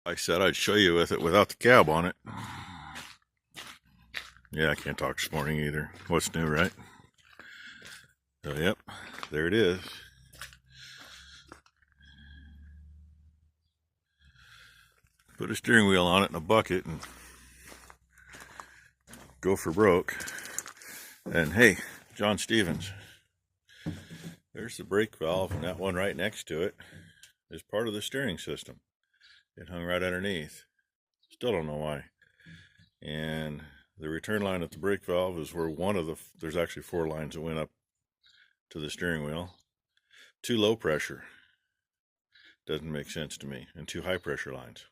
I said I'd show you with it without the cab on it. Yeah, I can't talk this morning either. What's new, right? So, yep, there it is. Put a steering wheel on it in a bucket and go for broke. And hey, John Stevens, there's the brake valve, and that one right next to it is part of the steering system. It hung right underneath. Still don't know why. And the return line at the brake valve is where there's actually 4 lines that went up to the steering wheel. 2 low pressure. Doesn't make sense to me. And 2 high pressure lines.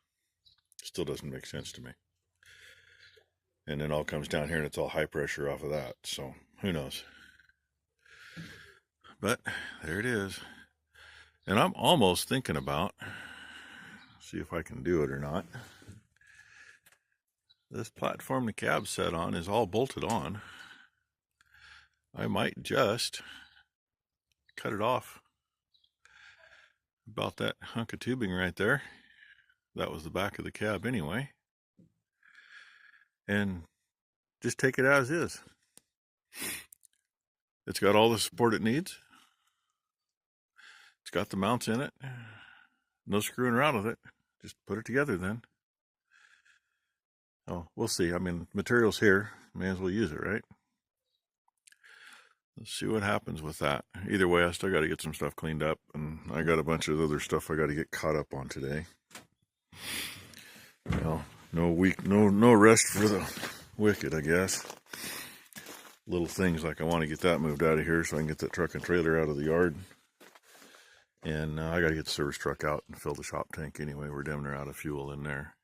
Still doesn't make sense to me. And then all comes down here and it's all high pressure off of that. So who knows? But there it is. And I'm almost thinking about, see if I can do it or not. This platform the cab's set on is all bolted on. I might just cut it off about that hunk of tubing right there. That was the back of the cab anyway. And just take it as is. It's got all the support it needs. It's got the mounts in it. No screwing around with it. Just put it together then. Oh, we'll see. I mean, material's here. May as well use it, right? Let's see what happens with that. Either way, I still got to get some stuff cleaned up, and I got a bunch of other stuff I got to get caught up on today. Well, no rest for the wicked, I guess. Little things like I want to get that moved out of here so I can get that truck and trailer out of the yard. And I got to get the service truck out and fill the shop tank anyway. We're damn near out of fuel in there.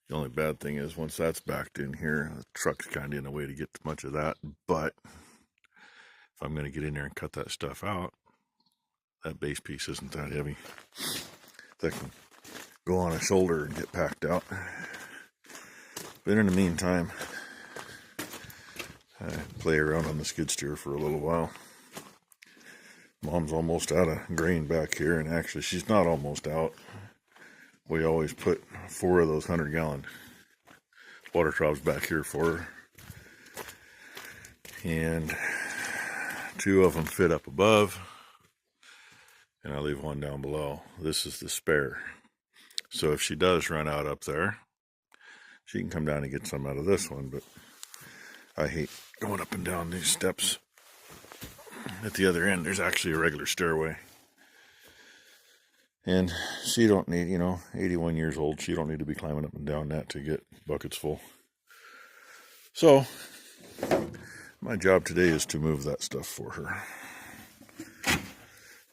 The only bad thing is once that's backed in here, the truck's kind of in a way to get much of that. But if I'm going to get in there and cut that stuff out, that base piece isn't that heavy. That can go on a shoulder and get packed out. But in the meantime, I play around on the skid steer for a little while. Mom's almost out of grain back here, and actually she's not almost out. We always put 4 of those 100-gallon water troughs back here for her. And 2 of them fit up above, and I leave 1 down below. This is the spare. So if she does run out up there, she can come down and get some out of this one, but I hate going up and down these steps. At the other end, there's actually a regular stairway. And she don't need, 81 years old, she don't need to be climbing up and down that to get buckets full. So, my job today is to move that stuff for her.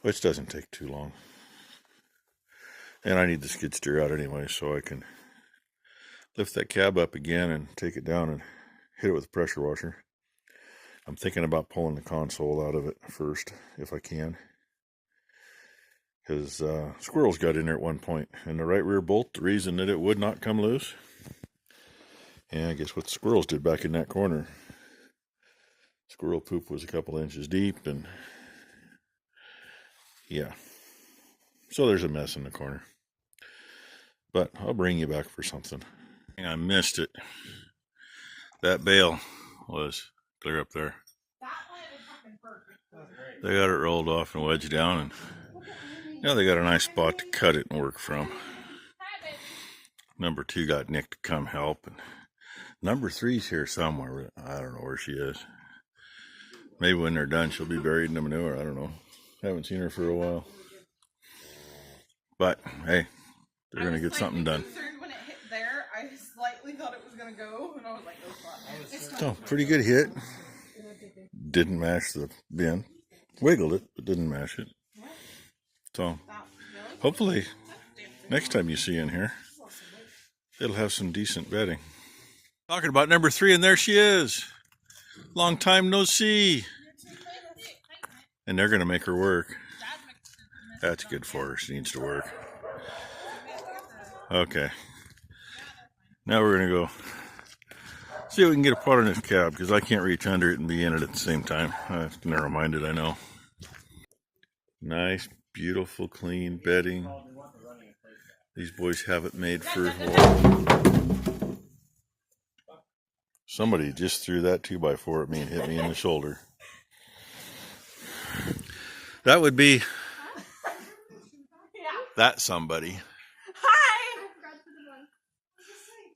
Which doesn't take too long. And I need the skid steer out anyway, so I can lift that cab up again and take it down and hit it with a pressure washer. I'm thinking about pulling the console out of it first, if I can. Because squirrels got in there at one point. And the right rear bolt, the reason that it would not come loose. And I guess what the squirrels did back in that corner. Squirrel poop was a couple inches deep, and yeah. So there's a mess in the corner. But I'll bring you back for something. I missed it. That bale was clear up there. They got it rolled off and wedged down, and now they got a nice spot to cut it and work from. Number 2 got Nick to come help, and number 3's here somewhere. I don't know where she is. Maybe when they're done, she'll be buried in the manure. I don't know. Haven't seen her for a while. But hey, they're gonna get something done. When it hit there, I slightly thought it was gonna go, and I was like, "Oh, so pretty good hit. Didn't mash the bin. Wiggled it, but didn't mash it. So hopefully next time you see in here, it'll have some decent bedding. Talking about number 3, and there she is. Long time no see. And they're gonna make her work. That's good for her. She needs to work. Okay. Now we're going to go see if we can get a part on this cab, because I can't reach under it and be in it at the same time. Narrow-minded, I know. Nice, beautiful, clean bedding. These boys have it made for war. Somebody just threw that 2x4 at me and hit me in the shoulder. That would be that somebody. Hi.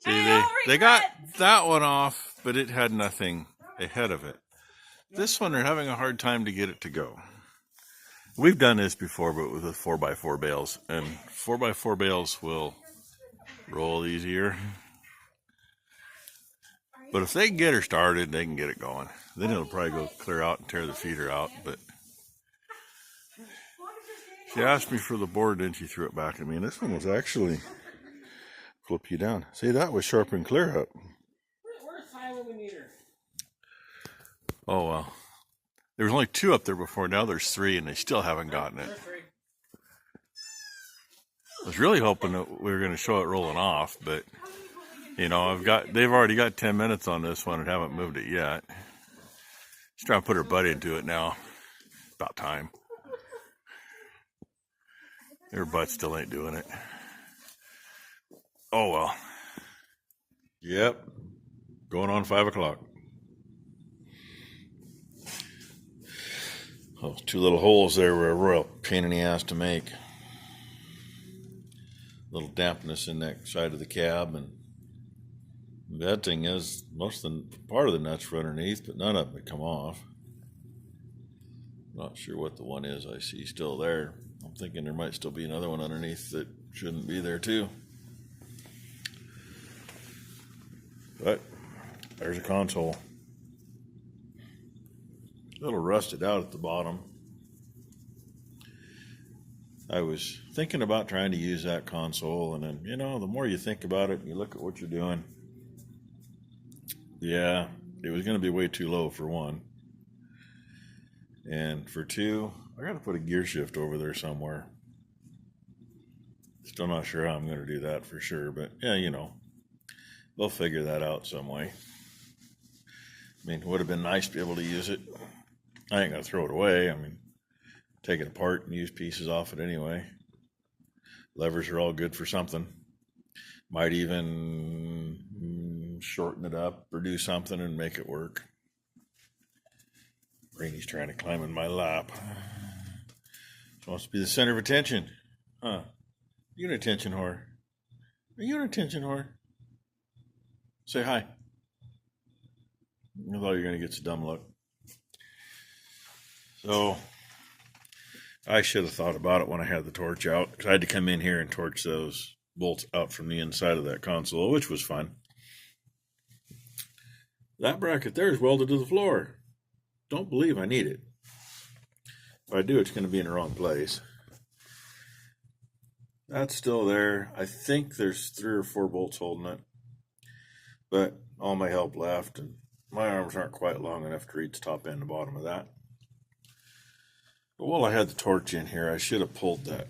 See, they got that one off, but it had nothing ahead of it. This one, they're having a hard time to get it to go. We've done this before, but with 4x4 bales, and 4x4 bales will roll easier. But if they can get her started, they can get it going. Then it'll probably go clear out and tear the feeder out. But she asked me for the board, then she threw it back at me. And this one was actually flip you down. See, that was sharp and clear up. Where's Ty when we need her? Oh, well. There was only 2 up there before. Now there's 3, and they still haven't gotten it. I was really hoping that we were going to show it rolling off, but you know, they've already got 10 minutes on this one and haven't moved it yet. She's trying to put her butt into it now. About time. Her butt still ain't doing it. Oh well. Yep. Going on 5 o'clock. Those 2 little holes there were a royal pain in the ass to make. Little dampness in that side of the cab, and the bad thing is most of the part of the nuts were underneath, but none of them had come off. Not sure what the one is I see still there. I'm thinking there might still be another one underneath that shouldn't be there too. But there's a console. A little rusted out at the bottom. I was thinking about trying to use that console, and then, you know, the more you think about it and you look at what you're doing, yeah, it was going to be way too low for one. And for 2, I got to put a gear shift over there somewhere. Still not sure how I'm going to do that for sure, but yeah, you know, they'll figure that out some way. I mean, it would have been nice to be able to use it. I ain't going to throw it away. I mean, take it apart and use pieces off it anyway. Levers are all good for something. Might even shorten it up or do something and make it work. Brainy's trying to climb in my lap. She wants to be the center of attention. Huh? You an attention whore? Are you an attention whore? Say hi. I thought you were going to get some dumb look. So I should have thought about it when I had the torch out, because I had to come in here and torch those bolts out from the inside of that console, which was fun. That bracket there is welded to the floor. Don't believe I need it. If I do, it's going to be in the wrong place. That's still there. I think there's 3 or 4 bolts holding it, but all my help left, and my arms aren't quite long enough to reach the top end and bottom of that. But while I had the torch in here, I should have pulled that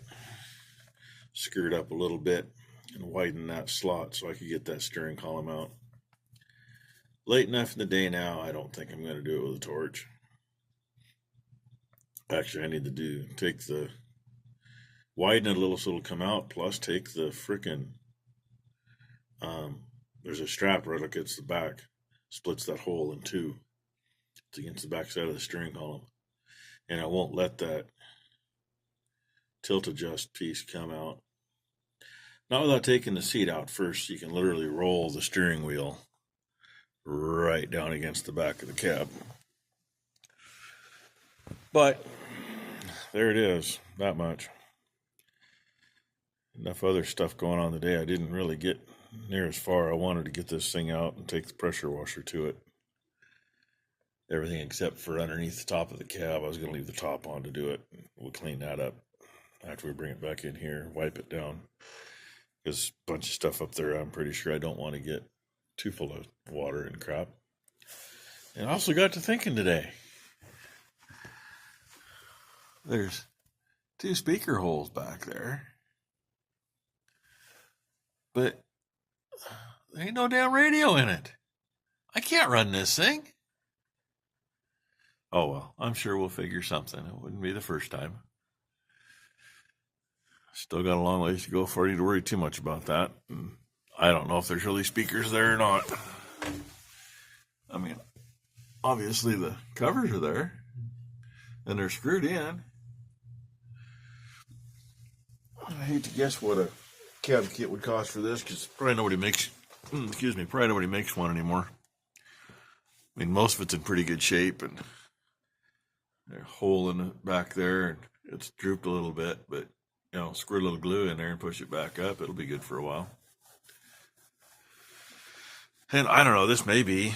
skirt up a little bit and widened that slot so I could get that steering column out. Late enough in the day now, I don't think I'm going to do it with a torch. Actually, I need to widen it a little so it'll come out, plus take the frickin', there's a strap right against the back, splits that hole in 2. It's against the back side of the steering column. And I won't let that tilt adjust piece come out. Not without taking the seat out first. You can literally roll the steering wheel right down against the back of the cab. But there it is, that much. Enough other stuff going on today. I didn't really get near as far. I wanted to get this thing out and take the pressure washer to it. Everything except for underneath the top of the cab. I was going to leave the top on to do it. We'll clean that up after we bring it back in here, wipe it down. There's a bunch of stuff up there I'm pretty sure I don't want to get too full of water and crap. And I also got to thinking today. There's 2 speaker holes back there. But there ain't no damn radio in it. I can't run this thing. Oh well, I'm sure we'll figure something. It wouldn't be the first time. Still got a long ways to go for you to worry too much about that. And I don't know if there's really speakers there or not. I mean, obviously the covers are there and they're screwed in. I hate to guess what a cab kit would cost for this, because probably nobody makes, probably nobody makes one anymore. I mean, most of it's in pretty good shape, and there's a hole in it back there, and it's drooped a little bit, but squirt a little glue in there and push it back up. It'll be good for a while. And I don't know, this may be the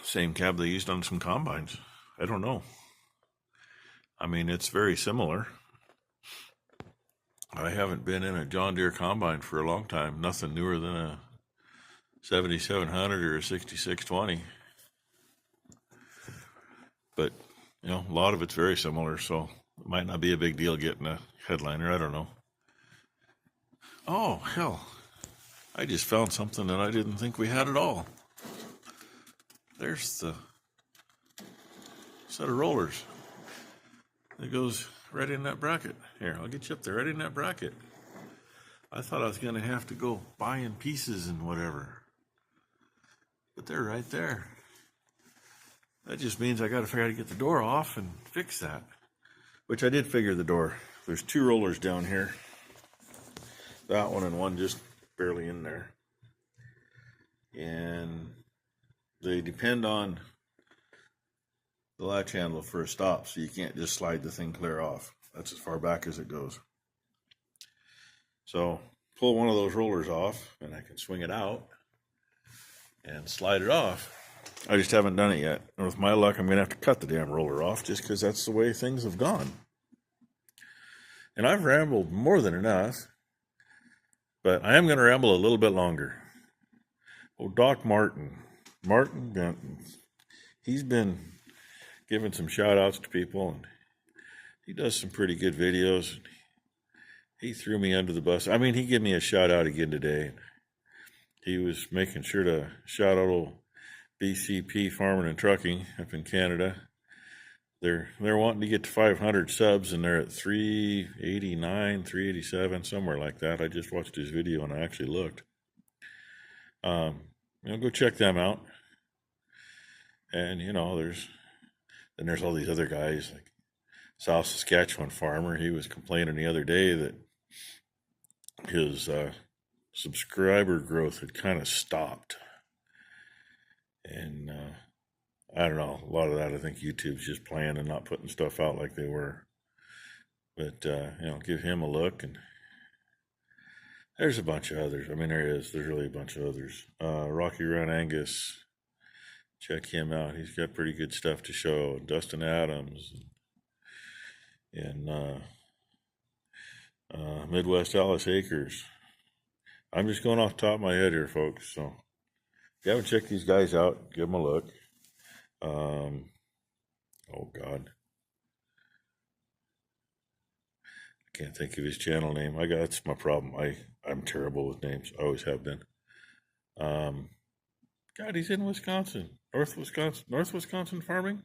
same cab they used on some combines. I don't know. I mean, it's very similar. I haven't been in a John Deere combine for a long time. Nothing newer than a 7700 or a 6620. But, a lot of it's very similar, so it might not be a big deal getting a headliner. I don't know. Oh, hell. I just found something that I didn't think we had at all. There's the set of rollers. It goes right in that bracket. Here, I'll get you up there, right in that bracket. I thought I was going to have to go buying pieces and whatever. But they're right there. That just means I got to figure out how to get the door off and fix that. Which I did figure the door. There's 2 rollers down here. That one and one just barely in there. And they depend on the latch handle for a stop, so you can't just slide the thing clear off. That's as far back as it goes. So pull one of those rollers off and I can swing it out and slide it off. I just haven't done it yet. And with my luck, I'm going to have to cut the damn roller off just because that's the way things have gone. And I've rambled more than enough, but I am going to ramble a little bit longer. Oh, Doc Martin Benton, he's been giving some shout outs to people, and he does some pretty good videos. He threw me under the bus. I mean, he gave me a shout out again today. He was making sure to shout out old BCP Farming and Trucking up in Canada. They're wanting to get to 500 subs, and they're at 389, 387, somewhere like that. I just watched his video and I actually looked. Go check them out. And there's all these other guys like South Saskatchewan farmer. He was complaining the other day that his subscriber growth had kind of stopped. And I don't know, a lot of that I think YouTube's just playing and not putting stuff out like they were. But give him a look, and there's a bunch of others. I mean, there's really a bunch of others. Rocky Run Angus, check him out. He's got pretty good stuff to show. Dustin Adams and Midwest Alice Acres. I'm just going off the top of my head here, folks. So if you haven't checked these guys out, give them a look. Oh God, I can't think of his channel name. That's my problem. I'm terrible with names. I always have been. God, he's in Wisconsin, North Wisconsin farming,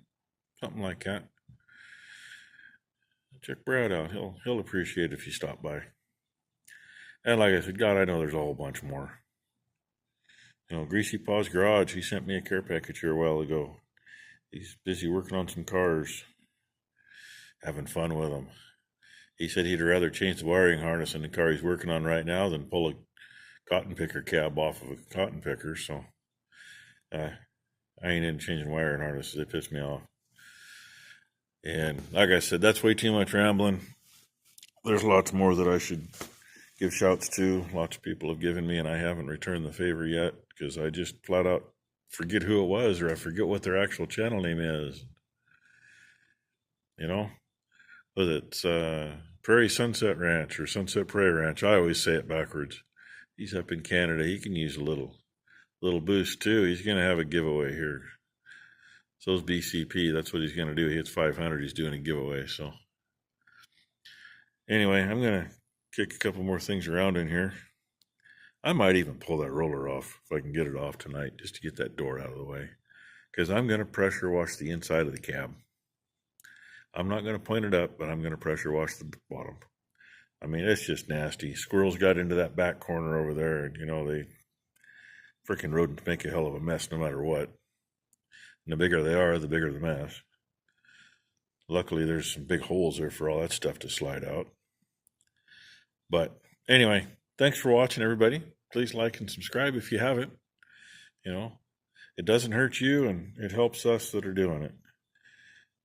something like that. Check Brad out. He'll appreciate it if you stop by. And like I said, God, I know there's a whole bunch more. Greasy Paws Garage, he sent me a care package here a while ago. He's busy working on some cars, having fun with them. He said he'd rather change the wiring harness in the car he's working on right now than pull a cotton picker cab off of a cotton picker. So I ain't into changing wiring harnesses. They piss me off. And like I said, that's way too much rambling. There's lots more that I should give shouts to. Lots of people have given me, and I haven't returned the favor yet because I just flat out forget who it was, or I forget what their actual channel name is. Whether it's Prairie Sunset Ranch or Sunset Prairie Ranch. I always say it backwards. He's up in Canada. He can use a little boost too. He's going to have a giveaway here. So's BCP. That's what he's going to do. He hits 500. He's doing a giveaway. So anyway, I'm going to kick a couple more things around in here. I might even pull that roller off if I can get it off tonight, just to get that door out of the way, because I'm going to pressure wash the inside of the cab. I'm not going to point it up, but I'm going to pressure wash the bottom. I mean, it's just nasty. Squirrels got into that back corner over there, and they freaking rodents make a hell of a mess no matter what. And the bigger they are, the bigger the mess. Luckily, there's some big holes there for all that stuff to slide out. But anyway, thanks for watching, everybody. Please like and subscribe if you haven't. It doesn't hurt you, and it helps us that are doing it.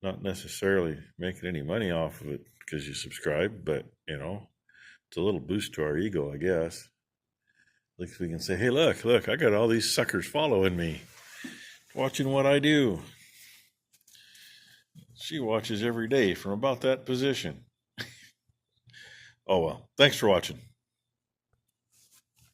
Not necessarily making any money off of it because you subscribe, but, it's a little boost to our ego, I guess. At least we can say, hey, look, I got all these suckers following me, watching what I do. She watches every day from about that position. Oh, well, thanks for watching.